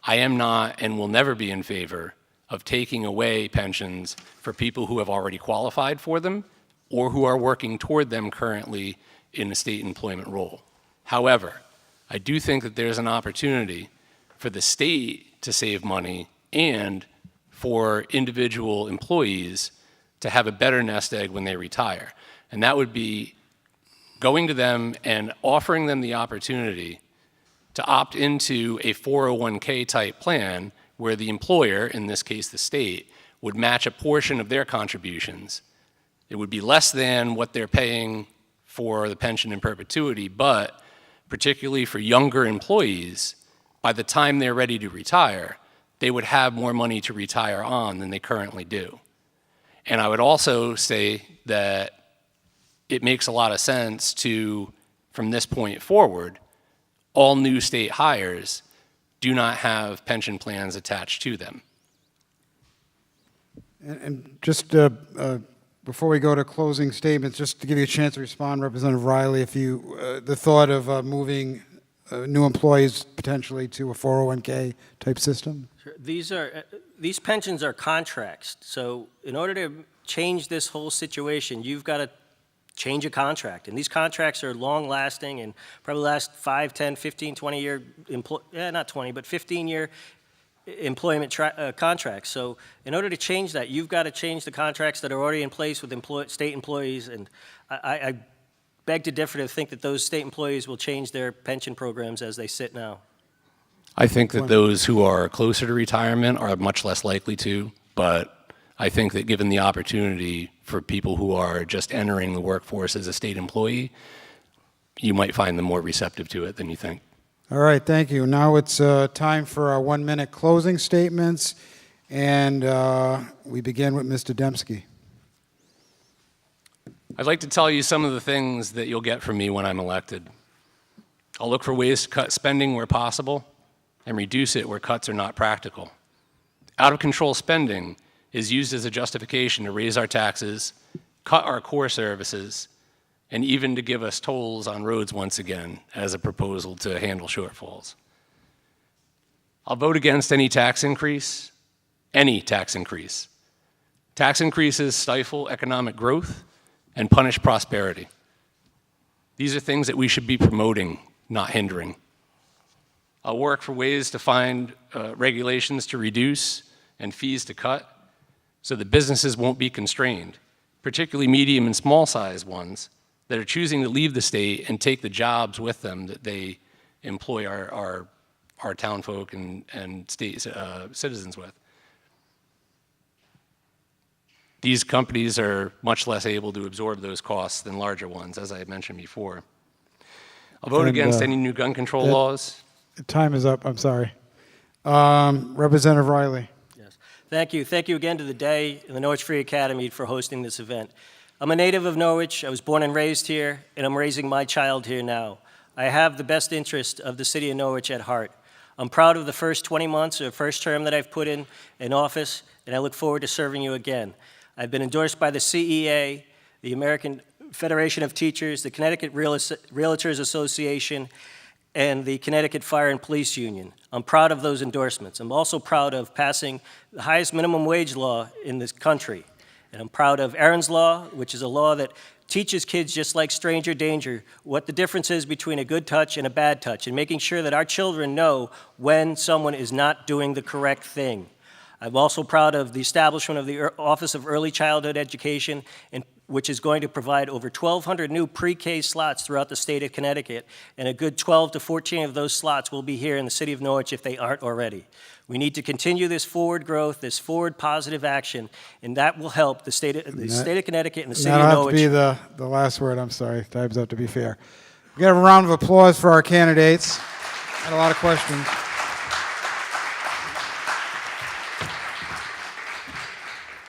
I am not and will never be in favor of taking away pensions for people who have already qualified for them or who are working toward them currently in a state employment role. However, I do think that there's an opportunity for the state to save money and for individual employees to have a better nest egg when they retire. And that would be going to them and offering them the opportunity to opt into a 401k type plan where the employer, in this case the state, would match a portion of their contributions. It would be less than what they're paying for the pension in perpetuity, but particularly for younger employees, by the time they're ready to retire, they would have more money to retire on than they currently do. And I would also say that it makes a lot of sense to, from this point forward, all new state hires do not have pension plans attached to them. And just before we go to closing statements, just to give you a chance to respond, Representative Riley, if you, the thought of moving new employees potentially to a 401K type system? Sure. These pensions are contracts. So in order to change this whole situation, you've got to change a contract. And these contracts are long-lasting and probably last 5, 10, 15, 20-year, not 20, but 15-year employment contracts. So in order to change that, you've got to change the contracts that are already in place with state employees. And I beg to differ to think that those state employees will change their pension programs as they sit now. I think that those who are closer to retirement are much less likely to, but I think that given the opportunity for people who are just entering the workforce as a state employee, you might find them more receptive to it than you think. All right, thank you. Now it's time for our 1-minute closing statements, and we begin with Mr. Dembski. I'd like to tell you some of the things that you'll get from me when I'm elected. I'll look for ways to cut spending where possible and reduce it where cuts are not practical. Out-of-control spending is used as a justification to raise our taxes, cut our core services, and even to give us tolls on roads once again as a proposal to handle shortfalls. I'll vote against any tax increase, any tax increase. Tax increases stifle economic growth and punish prosperity. These are things that we should be promoting, not hindering. I'll work for ways to find regulations to reduce and fees to cut so that businesses won't be constrained, particularly medium and small-sized ones that are choosing to leave the state and take the jobs with them that they employ our townfolk and state citizens with. These companies are much less able to absorb those costs than larger ones, as I mentioned before. I'll vote against any new gun control laws. Time is up, I'm sorry. Representative Riley. Yes. Thank you. Thank you again to the Day and the Norwich Free Academy for hosting this event. I'm a native of Norwich. I was born and raised here, and I'm raising my child here now. I have the best interest of the city of Norwich at heart. I'm proud of the first 20 months or first term that I've put in office, and I look forward to serving you again. I've been endorsed by the CEA, the American Federation of Teachers, the Connecticut Realtors Association, and the Connecticut Fire and Police Union. I'm proud of those endorsements. I'm also proud of passing the highest minimum wage law in this country. And I'm proud of Aaron's Law, which is a law that teaches kids, just like stranger danger, what the difference is between a good touch and a bad touch, and making sure that our children know when someone is not doing the correct thing. I'm also proud of the establishment of the Office of Early Childhood Education, which is going to provide over 1,200 new pre-K slots throughout the state of Connecticut, and a good 12 to 14 of those slots will be here in the city of Norwich if they aren't already. We need to continue this forward growth, this forward positive action, and that will help the state of Connecticut and the city of That'll Norwich. have to be the last word, I'm sorry. Time's up, to be fair. We got a round of applause for our candidates. Had a lot of questions.